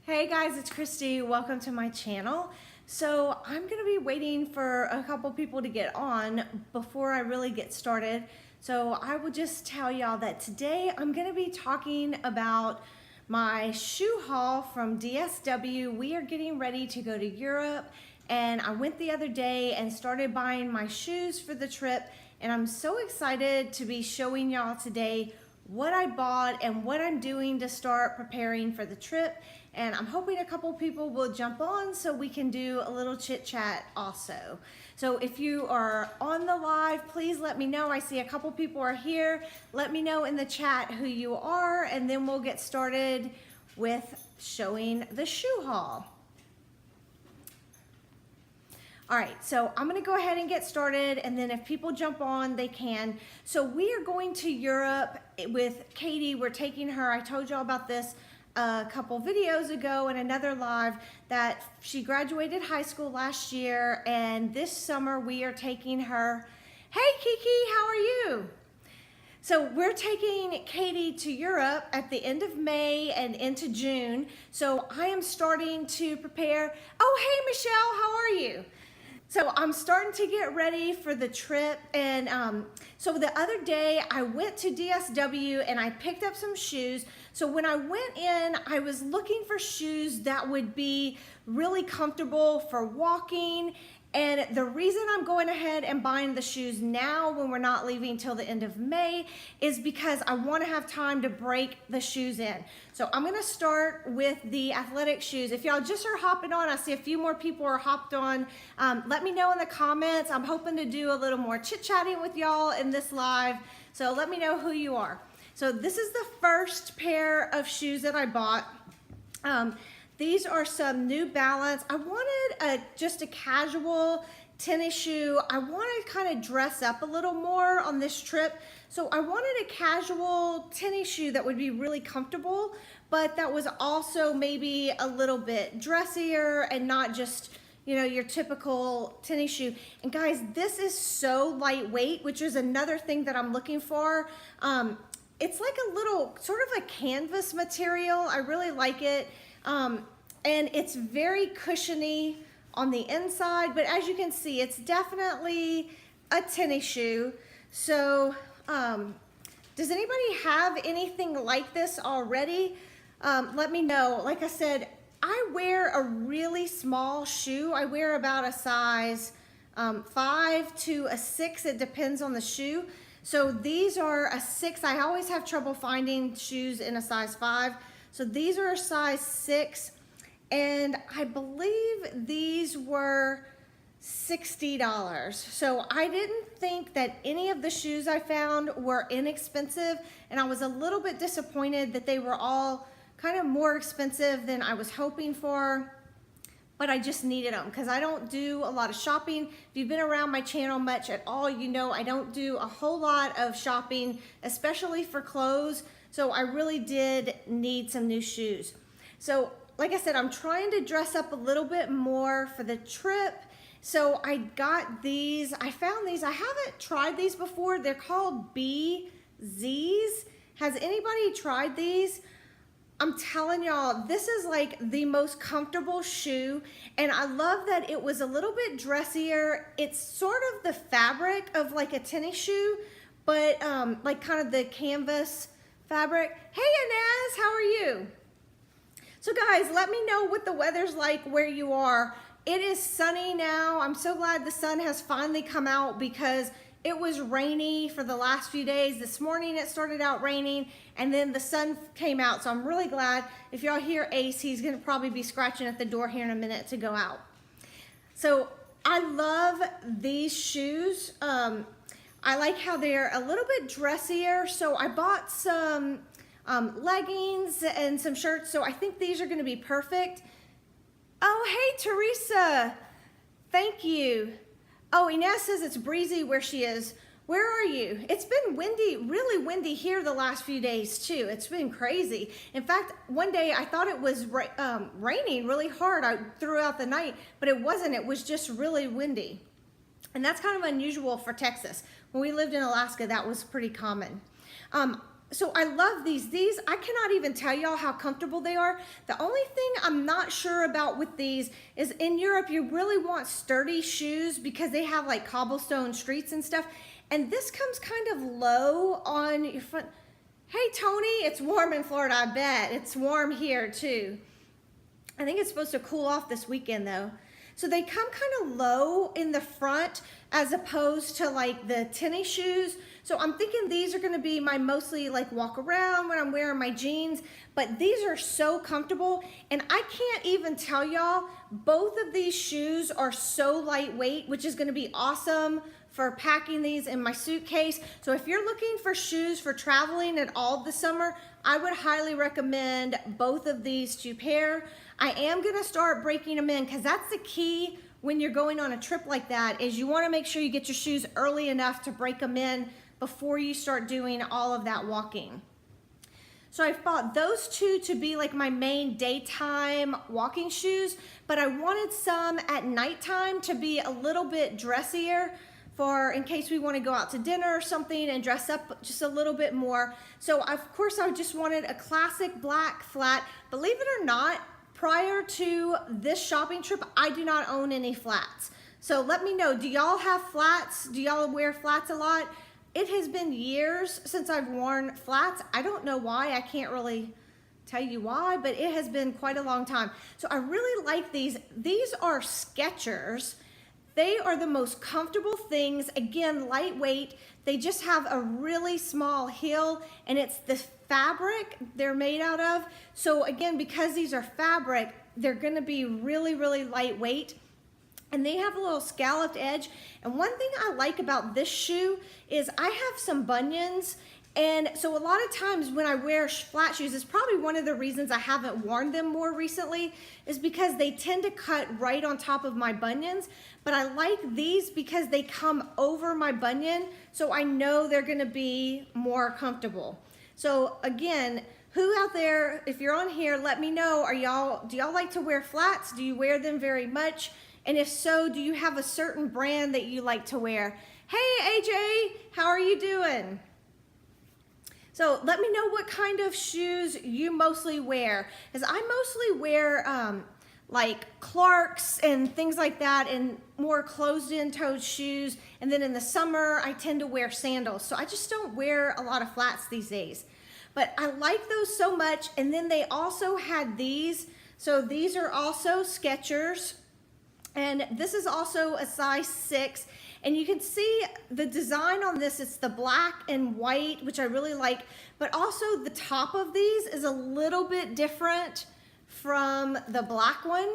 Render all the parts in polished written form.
Hey guys, it's Kristi. Welcome to my channel. So I'm going to be waiting for a couple people to get on before I really get started. So I will just tell y'all that today I'm going to be talking about my shoe haul from DSW. We are getting ready to go to Europe, and I went the other day and started buying my shoes for the trip, and I'm so excited to be showing y'all today what I bought and what I'm doing to start preparing for the trip. And I'm hoping a couple people will jump on so we can do a little chit chat also. So if you are on the live, please let me know. I see a couple people are here. Let me know in the chat who you are, and then we'll get started with showing the shoe haul. All right, so I'm gonna go ahead and get started, and then if people jump on, they can. So we are going to Europe with Katie. We're taking her, I told y'all about this a couple videos ago in another live, that she graduated high school last year, and this summer we are taking her. Hey Kiki, how are you? So we're taking Katie to Europe at the end of May and into June. So I am starting to prepare. Oh, hey Michelle, how are you? So I'm starting to get ready for the trip, and so the other day I went to DSW and I picked up some shoes. So when I went in, I was looking for shoes that would be really comfortable for walking. And the reason I'm going ahead and buying the shoes now when we're not leaving till the end of May is because I want to have time to break the shoes in. So I'm going to start with the athletic shoes. If y'all just are hopping on, I see a few more people are hopped on. Let me know in the comments. I'm hoping to do a little more chit-chatting with y'all in this live. So let me know who you are. So this is the first pair of shoes that I bought. These are some New Balance. I wanted just a casual tennis shoe. I wanted to kind of dress up a little more on this trip. So I wanted a casual tennis shoe that would be really comfortable, but that was also maybe a little bit dressier and not just, you know, your typical tennis shoe. And guys, this is so lightweight, which is another thing that I'm looking for. It's like a little sort of a canvas material. I really like it. And it's very cushiony on the inside, but as you can see, it's definitely a tennis shoe. So, does anybody have anything like this already? Let me know. Like I said, I wear a really small shoe. I wear about a size 5 to a 6. It depends on the shoe. So these are a 6. I always have trouble finding shoes in a size 5. So these are a size 6, and I believe these were $60. So I didn't think that any of the shoes I found were inexpensive, and I was a little bit disappointed that they were all kind of more expensive than I was hoping for, but I just needed them because I don't do a lot of shopping. If you've been around my channel much at all, you know I don't do a whole lot of shopping, especially for clothes. So I really did need some new shoes. So like I said, I'm trying to dress up a little bit more for the trip. So I got these, I found these, I haven't tried these before. They're called BZs. Has anybody tried these? I'm telling y'all, this is like the most comfortable shoe, and I love that it was a little bit dressier. It's sort of the fabric of like a tennis shoe, but like kind of the canvas fabric. Hey Inez, how are you? So guys, let me know what the weather's like where you are. It is sunny now. I'm so glad the sun has finally come out because it was rainy for the last few days. This morning it started out raining, and then the sun came out. So I'm really glad. If y'all hear Ace, he's gonna probably be scratching at the door here in a minute to go out. So I love these shoes. I like how they're a little bit dressier. So I bought some leggings and some shirts. So I think these are gonna be perfect. Oh, hey, Teresa. Thank you. Oh, Inez says it's breezy where she is. Where are you? It's been windy, really windy here the last few days too. It's been crazy. In fact, one day I thought it was raining really hard throughout the night, but it wasn't. It was just really windy. And that's kind of unusual for Texas. When we lived in Alaska, that was pretty common. So I love these. These, I cannot even tell y'all how comfortable they are. The only thing I'm not sure about with these is in Europe, you really want sturdy shoes because they have like cobblestone streets and stuff. And this comes kind of low on your front. Hey, Tony, it's warm in Florida, I bet. It's warm here too. I think it's supposed to cool off this weekend though. So they come kind of low in the front as opposed to like the tennis shoes. So I'm thinking these are gonna be my mostly like walk around when I'm wearing my jeans, but these are so comfortable. And I can't even tell y'all, both of these shoes are so lightweight, which is gonna be awesome for packing these in my suitcase. So if you're looking for shoes for traveling at all this summer, I would highly recommend both of these to pair. I am gonna start breaking them in because that's the key when you're going on a trip like that, is you wanna make sure you get your shoes early enough to break them in before you start doing all of that walking. So I bought those two to be like my main daytime walking shoes, but I wanted some at nighttime to be a little bit dressier for in case we want to go out to dinner or something and dress up just a little bit more. So of course I just wanted a classic black flat. Believe it or not, prior to this shopping trip, I do not own any flats. So let me know, do y'all have flats? Do y'all wear flats a lot? It has been years since I've worn flats. I don't know why, I can't really tell you why, but it has been quite a long time. So I really like these. These are Skechers. They are the most comfortable things. Again, lightweight. They just have a really small heel and it's the fabric they're made out of. So again, because these are fabric, they're gonna be really, really lightweight. And they have a little scalloped edge. And one thing I like about this shoe is I have some bunions. And so a lot of times when I wear flat shoes, it's probably one of the reasons I haven't worn them more recently, is because they tend to cut right on top of my bunions. But I like these because they come over my bunion, so I know they're gonna be more comfortable. So again, who out there, if you're on here, let me know, do y'all like to wear flats? Do you wear them very much? And if so, do you have a certain brand that you like to wear? Hey AJ, how are you doing? So let me know what kind of shoes you mostly wear. As I mostly wear like Clarks and things like that, and more closed-in toed shoes. And then in the summer, I tend to wear sandals. So I just don't wear a lot of flats these days. But I like those so much. And then they also had these. So these are also Skechers. And this is also a size 6. And you can see the design on this, it's the black and white, which I really like, but also the top of these is a little bit different from the black one.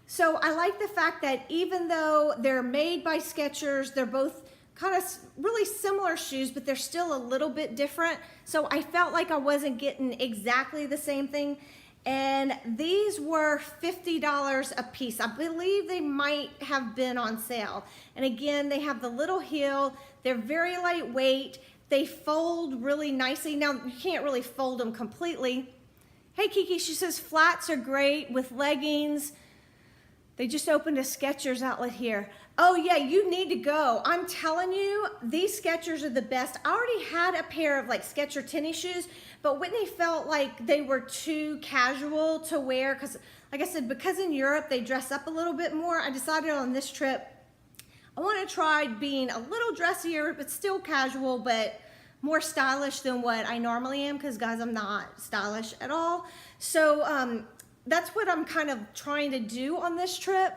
So I like the fact that even though they're made by Skechers, they're both kind of really similar shoes, but they're still a little bit different. So I felt like I wasn't getting exactly the same thing. And these were $50 a piece. I believe they might have been on sale. And again, they have the little heel. They're very lightweight. They fold really nicely. Now, you can't really fold them completely. Hey, Kiki, she says flats are great with leggings. They just opened a Skechers outlet here. Oh yeah, you need to go. I'm telling you, these Skechers are the best. I already had a pair of like Skecher tennis shoes, but Whitney felt like they were too casual to wear because, like I said, because in Europe they dress up a little bit more, I decided on this trip, I want to try being a little dressier, but still casual, but more stylish than what I normally am, because guys, I'm not stylish at all. So that's what I'm kind of trying to do on this trip.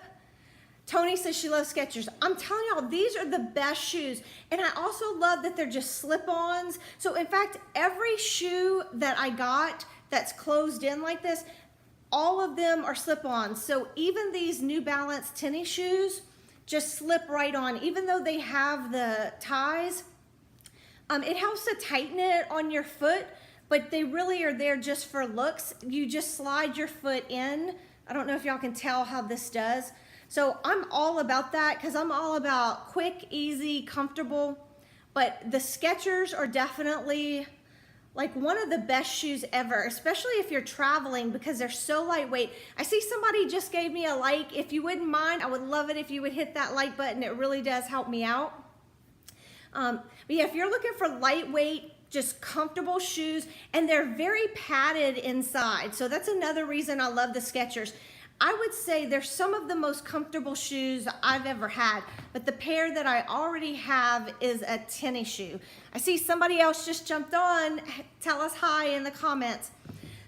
Tony says she loves Skechers. I'm telling y'all, these are the best shoes. And I also love that they're just slip-ons. So in fact, every shoe that I got that's closed in like this, all of them are slip-ons. So even these New Balance tennis shoes just slip right on. Even though they have the ties, it helps to tighten it on your foot, but they really are there just for looks. You just slide your foot in. I don't know if y'all can tell how this does. So I'm all about that because I'm all about quick, easy, comfortable. But the Skechers are definitely like one of the best shoes ever, especially if you're traveling because they're so lightweight. I see somebody just gave me a like. If you wouldn't mind, I would love it if you would hit that like button. It really does help me out. But yeah, if you're looking for lightweight, just comfortable shoes, and they're very padded inside. So that's another reason I love the Skechers. I would say they're some of the most comfortable shoes I've ever had, but the pair that I already have is a tennis shoe. I see somebody else just jumped on. Tell us hi in the comments.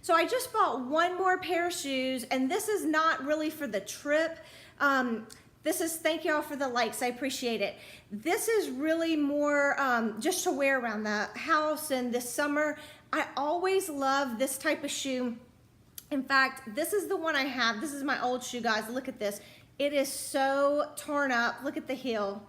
So I just bought one more pair of shoes, and this is not really for the trip. Thank y'all for the likes, I appreciate it. This is really more just to wear around the house and this summer. I always love this type of shoe. In fact, this is the one I have. This is my old shoe, guys. Look at this. It is so torn up. Look at the heel.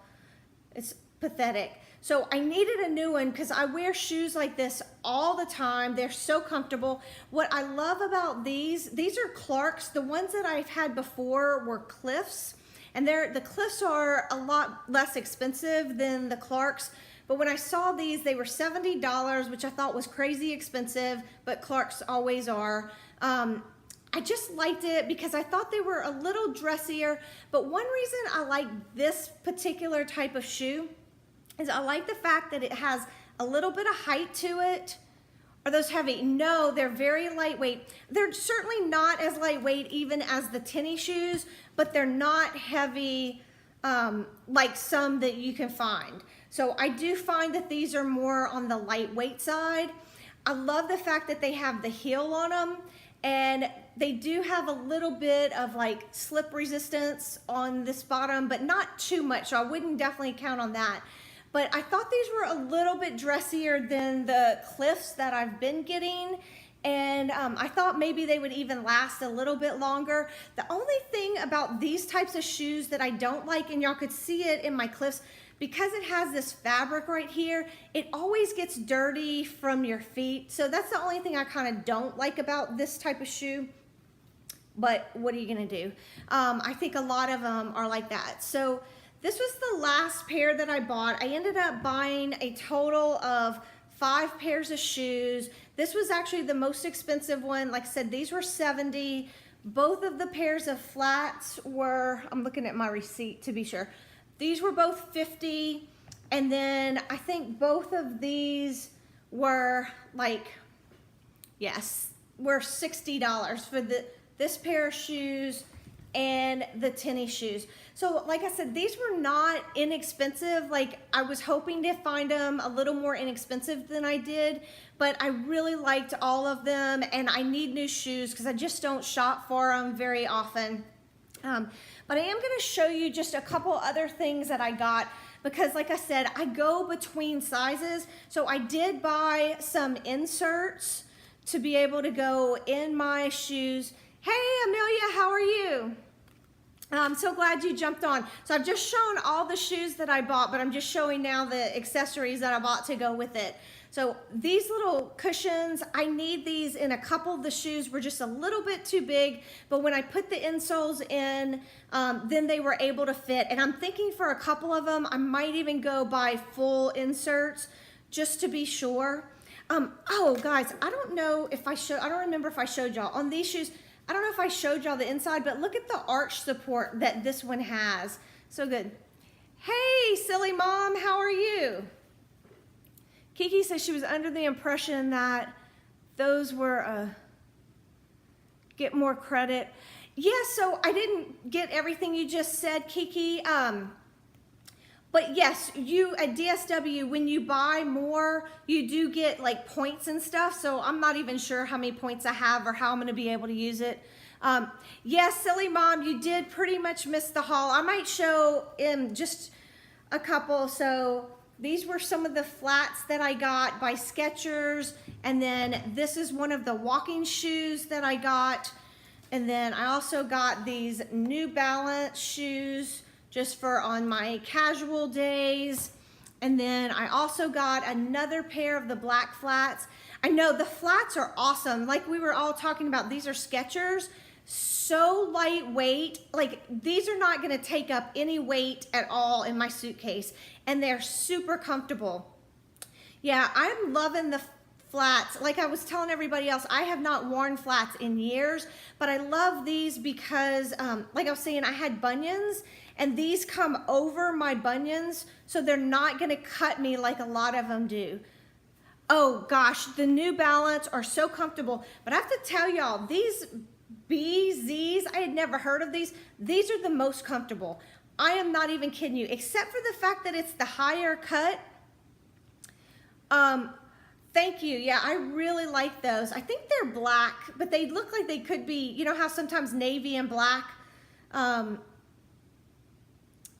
It's pathetic. So I needed a new one because I wear shoes like this all the time. They're so comfortable. What I love about these are Clarks. The ones that I've had before were Cliffs. And the Cliffs are a lot less expensive than the Clarks. But when I saw these, they were $70, which I thought was crazy expensive, but Clarks always are. I just liked it because I thought they were a little dressier. But one reason I like this particular type of shoe is I like the fact that it has a little bit of height to it. Are those heavy? No, they're very lightweight. They're certainly not as lightweight even as the tennis shoes, but they're not heavy like some that you can find. So I do find that these are more on the lightweight side. I love the fact that they have the heel on them, and they do have a little bit of like slip resistance on this bottom, but not too much. So I wouldn't definitely count on that. But I thought these were a little bit dressier than the Cliffs that I've been getting. And I thought maybe they would even last a little bit longer. The only thing about these types of shoes that I don't like, and y'all could see it in my Cliffs, because it has this fabric right here, it always gets dirty from your feet. So that's the only thing I kind of don't like about this type of shoe. But what are you gonna do? I think a lot of them are like that. So this was the last pair that I bought. I ended up buying a total of 5 pairs of shoes. This was actually the most expensive one. Like I said, these were $70. Both of the pairs of flats were, I'm looking at my receipt to be sure. These were both $50. And then I think both of these were like, yes, were $60 for this pair of shoes and the tennis shoes. So like I said, these were not inexpensive. Like I was hoping to find them a little more inexpensive than I did, but I really liked all of them, and I need new shoes because I just don't shop for them very often. But I am gonna show you just a couple other things that I got because like I said, I go between sizes. So I did buy some inserts to be able to go in my shoes. Hey Amelia, how are you? I'm so glad you jumped on. So I've just shown all the shoes that I bought, but I'm just showing now the accessories that I bought to go with it. So these little cushions, I need these in a couple of the shoes, were just a little bit too big, but when I put the insoles in, then they were able to fit. And I'm thinking for a couple of them, I might even go buy full inserts just to be sure. Oh guys, I don't remember if I showed y'all on these shoes. I don't know if I showed y'all the inside, but look at the arch support that this one has. So good. Hey, silly mom, how are you? Kiki says she was under the impression that those were get more credit. Yeah, so I didn't get everything you just said, Kiki. But yes, you at DSW, when you buy more, you do get like points and stuff. So I'm not even sure how many points I have or how I'm gonna be able to use it. Yes, silly mom, you did pretty much miss the haul. I might show just a couple. So these were some of the flats that I got by Skechers. And then this is one of the walking shoes that I got. And then I also got these New Balance shoes just for on my casual days. And then I also got another pair of the black flats. I know the flats are awesome. Like we were all talking about, these are Skechers, so lightweight. Like these are not gonna take up any weight at all in my suitcase, and they're super comfortable. Yeah, I'm loving the flats. Like I was telling everybody else, I have not worn flats in years, but I love these because like I was saying, I had bunions, and these come over my bunions, so they're not gonna cut me like a lot of them do. Oh gosh, the New Balance are so comfortable. But I have to tell y'all, these BZs, I had never heard of these. These are the most comfortable. I am not even kidding you, except for the fact that it's the higher cut. Thank you. Yeah, I really like those. I think they're black, but they look like they could be, you know how sometimes navy and black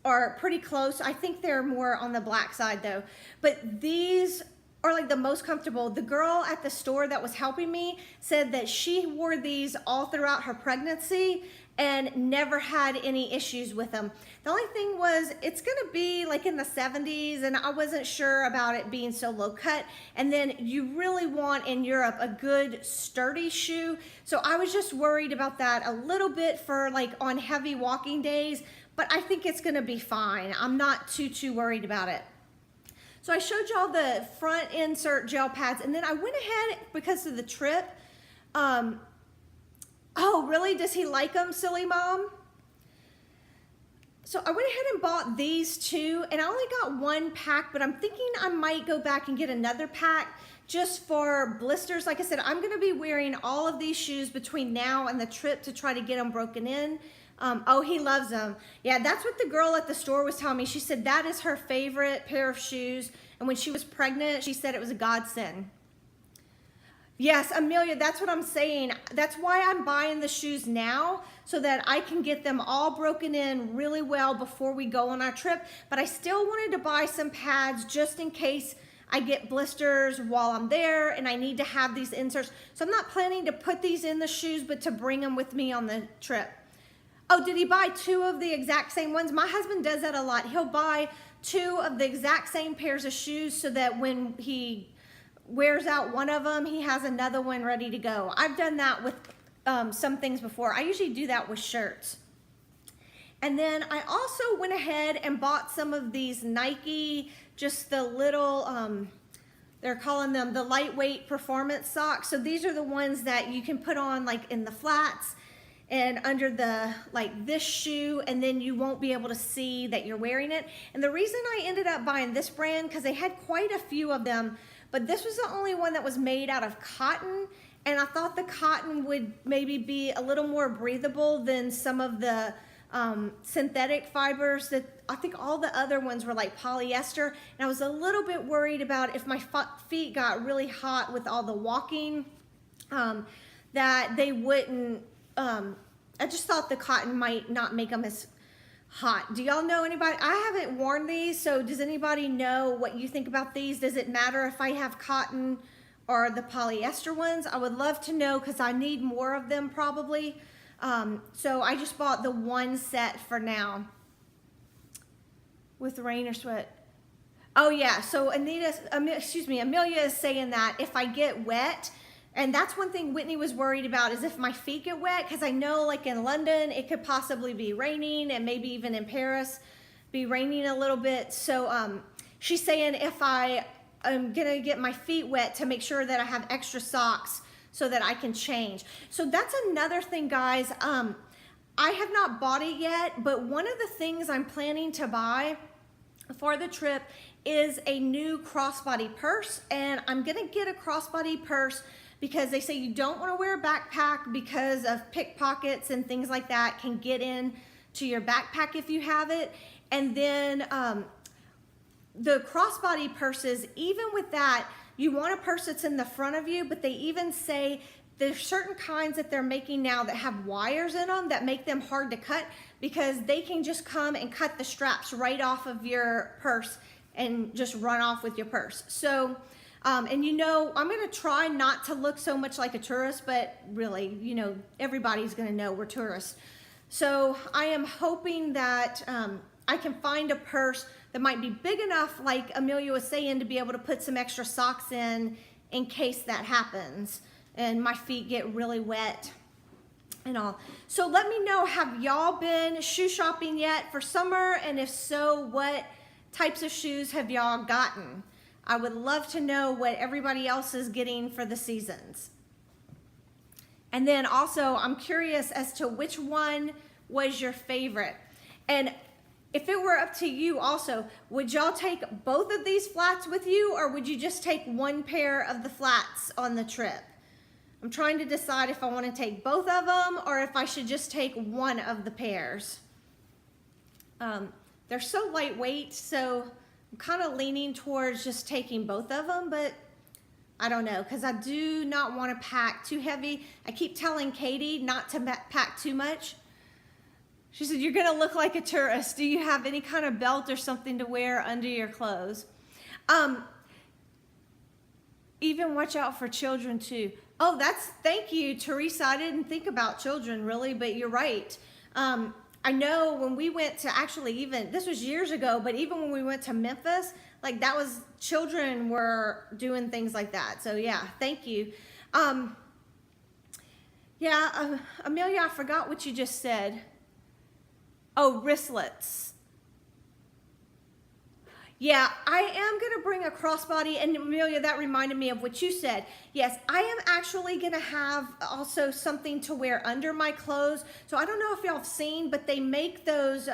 are pretty close. I think they're more on the black side though. But these are like the most comfortable. The girl at the store that was helping me said that she wore these all throughout her pregnancy and never had any issues with them. The only thing was it's gonna be like in the 70s and I wasn't sure about it being so low cut. And then you really want in Europe a good sturdy shoe. So I was just worried about that a little bit for like on heavy walking days, but I think it's gonna be fine. I'm not too worried about it. So I showed y'all the front insert gel pads and then I went ahead because of the trip. Oh, really? Does he like them, silly mom? So I went ahead and bought these two, and I only got one pack, but I'm thinking I might go back and get another pack just for blisters. Like I said, I'm gonna be wearing all of these shoes between now and the trip to try to get them broken in. Oh, he loves them. Yeah, that's what the girl at the store was telling me. She said that is her favorite pair of shoes, and when she was pregnant, she said it was a godsend. Yes, Amelia, that's what I'm saying. That's why I'm buying the shoes now so that I can get them all broken in really well before we go on our trip. But I still wanted to buy some pads just in case I get blisters while I'm there and I need to have these inserts. So I'm not planning to put these in the shoes, but to bring them with me on the trip. Oh, did he buy two of the exact same ones? My husband does that a lot. He'll buy two of the exact same pairs of shoes so that when he wears out one of them, he has another one ready to go. I've done that with some things before. I usually do that with shirts. And then I also went ahead and bought some of these Nike, just the little, they're calling them the lightweight performance socks. So these are the ones that you can put on like in the flats and under the like this shoe, and then you won't be able to see that you're wearing it. And the reason I ended up buying this brand, because they had quite a few of them, but this was the only one that was made out of cotton, and I thought the cotton would maybe be a little more breathable than some of the synthetic fibers that I think all the other ones were like polyester, and I was a little bit worried about if my feet got really hot with all the walking, that they wouldn't, I just thought the cotton might not make them as hot. Do y'all know anybody? I haven't worn these, so does anybody know what you think about these? Does it matter if I have cotton or the polyester ones? I would love to know because I need more of them probably. So I just bought the one set for now with rain or sweat. Oh yeah, so Amelia is saying that if I get wet, and that's one thing Whitney was worried about, is if my feet get wet, because I know like in London, it could possibly be raining, and maybe even in Paris, be raining a little bit. So she's saying if I am gonna get my feet wet to make sure that I have extra socks so that I can change. So that's another thing, guys. I have not bought it yet, but one of the things I'm planning to buy for the trip is a new crossbody purse, and I'm gonna get a crossbody purse because they say you don't want to wear a backpack because of pickpockets and things like that can get in to your backpack if you have it. And then the crossbody purses, even with that, you want a purse that's in the front of you, but they even say there's certain kinds that they're making now that have wires in them that make them hard to cut because they can just come and cut the straps right off of your purse and just run off with your purse. So and you know, I'm gonna try not to look so much like a tourist, but really, you know, everybody's gonna know we're tourists. So I am hoping that I can find a purse that might be big enough, like Amelia was saying, to be able to put some extra socks in case that happens and my feet get really wet and all. So let me know, have y'all been shoe shopping yet for summer? And if so, what types of shoes have y'all gotten? I would love to know what everybody else is getting for the seasons. And then also, I'm curious as to which one was your favorite. And if it were up to you also, would y'all take both of these flats with you, or would you just take one pair of the flats on the trip? I'm trying to decide if I want to take both of them or if I should just take one of the pairs. They're so lightweight, so I'm kind of leaning towards just taking both of them, but I don't know, because I do not want to pack too heavy. I keep telling Katie not to pack too much. She said, you're going to look like a tourist. Do you have any kind of belt or something to wear under your clothes? Even watch out for children too. Oh, thank you, Teresa. I didn't think about children really, but you're right. I know when we went to this was years ago, but even when we went to Memphis, like children were doing things like that. So yeah, thank you. Amelia, I forgot what you just said. Oh, wristlets. Yeah, I am going to bring a crossbody, and Amelia, that reminded me of what you said. Yes, I am actually going to have also something to wear under my clothes. So I don't know if y'all have seen, but they make those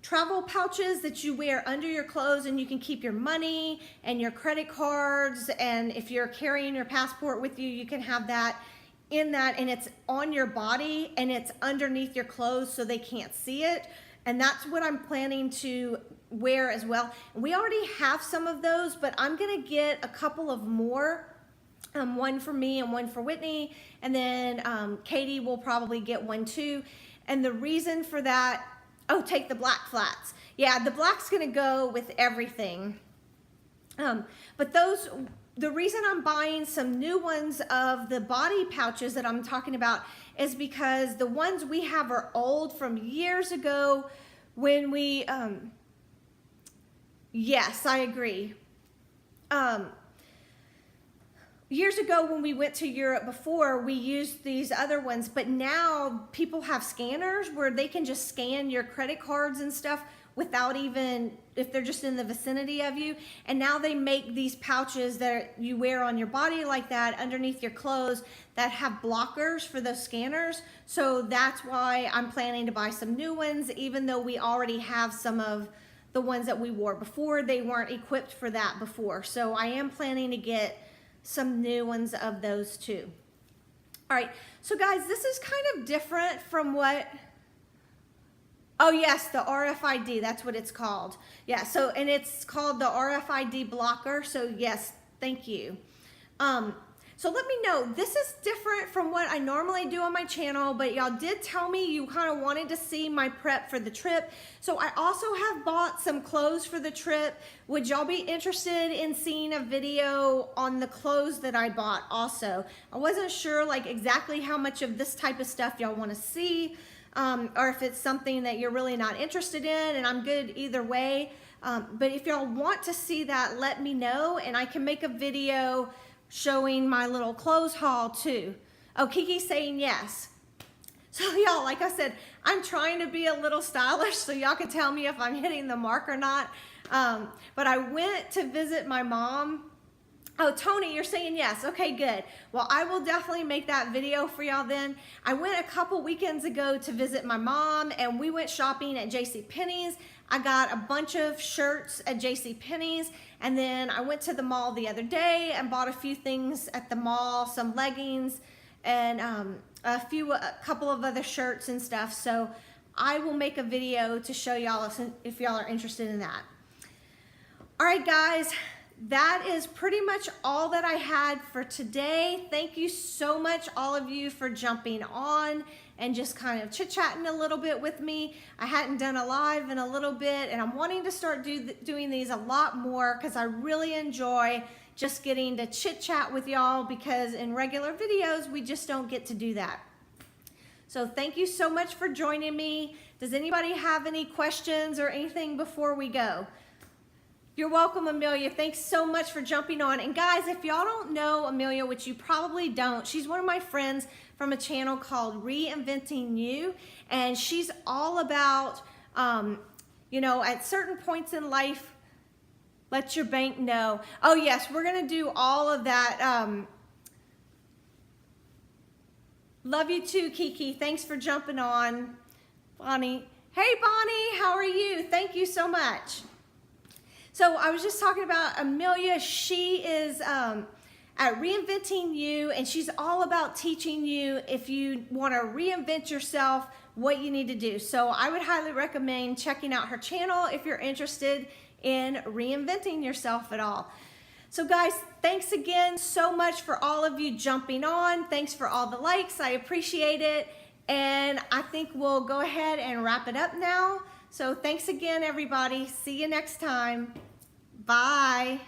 travel pouches that you wear under your clothes, and you can keep your money and your credit cards, and if you're carrying your passport with you, you can have that in that, and it's on your body and it's underneath your clothes so they can't see it. And that's what I'm planning to wear as well. We already have some of those, but I'm gonna get a couple of more, one for me and one for Whitney, and then Katie will probably get one too. And the reason for that, take the black flats. Yeah, the black's gonna go with everything. But the reason I'm buying some new ones of the body pouches that I'm talking about is because the ones we have are old from years ago when we, yes, I agree. Years ago when we went to Europe before, we used these other ones, but now people have scanners where they can just scan your credit cards and stuff without even, if they're just in the vicinity of you. And now they make these pouches that you wear on your body like that underneath your clothes that have blockers for those scanners. So that's why I'm planning to buy some new ones, even though we already have some of the ones that we wore before. They weren't equipped for that before. So I am planning to get some new ones of those too. All right, so guys, this is kind of different from what, oh yes, the RFID, that's what it's called. Yeah, so, and it's called the RFID blocker, so yes, thank you. So let me know, this is different from what I normally do on my channel, but y'all did tell me you kind of wanted to see my prep for the trip. So I also have bought some clothes for the trip. Would y'all be interested in seeing a video on the clothes that I bought also? I wasn't sure like exactly how much of this type of stuff y'all want to see. Or if it's something that you're really not interested in, and I'm good either way. But if y'all want to see that, let me know, and I can make a video showing my little clothes haul too. Oh, Kiki's saying yes. So y'all, like I said, I'm trying to be a little stylish so y'all can tell me if I'm hitting the mark or not. But I went to visit my mom. Oh, Tony, you're saying yes. Okay, good. Well, I will definitely make that video for y'all then. I went a couple weekends ago to visit my mom, and we went shopping at JCPenney's. I got a bunch of shirts at JCPenney's, and then I went to the mall the other day and bought a few things at the mall, some leggings, and a couple of other shirts and stuff. So I will make a video to show y'all if y'all are interested in that. All right, guys. That is pretty much all that I had for today. Thank you so much, all of you, for jumping on and just kind of chit-chatting a little bit with me. I hadn't done a live in a little bit, and I'm wanting to start doing these a lot more because I really enjoy just getting to chit-chat with y'all, because in regular videos, we just don't get to do that. So thank you so much for joining me. Does anybody have any questions or anything before we go? You're welcome, Amelia. Thanks so much for jumping on. And guys, if y'all don't know Amelia, which you probably don't, she's one of my friends from a channel called Reinventing You. And she's all about, you know, at certain points in life, let your bank know. Oh yes, we're gonna do all of that. Love you too, Kiki. Thanks for jumping on. Bonnie, Hey Bonnie, how are you? Thank you so much. So I was just talking about Amelia. She is at Reinventing You, and she's all about teaching you, if you want to reinvent yourself, what you need to do. So I would highly recommend checking out her channel if you're interested in reinventing yourself at all. So guys, thanks again so much for all of you jumping on. Thanks for all the likes. I appreciate it. And I think we'll go ahead and wrap it up now. So thanks again, everybody. See you next time. Bye.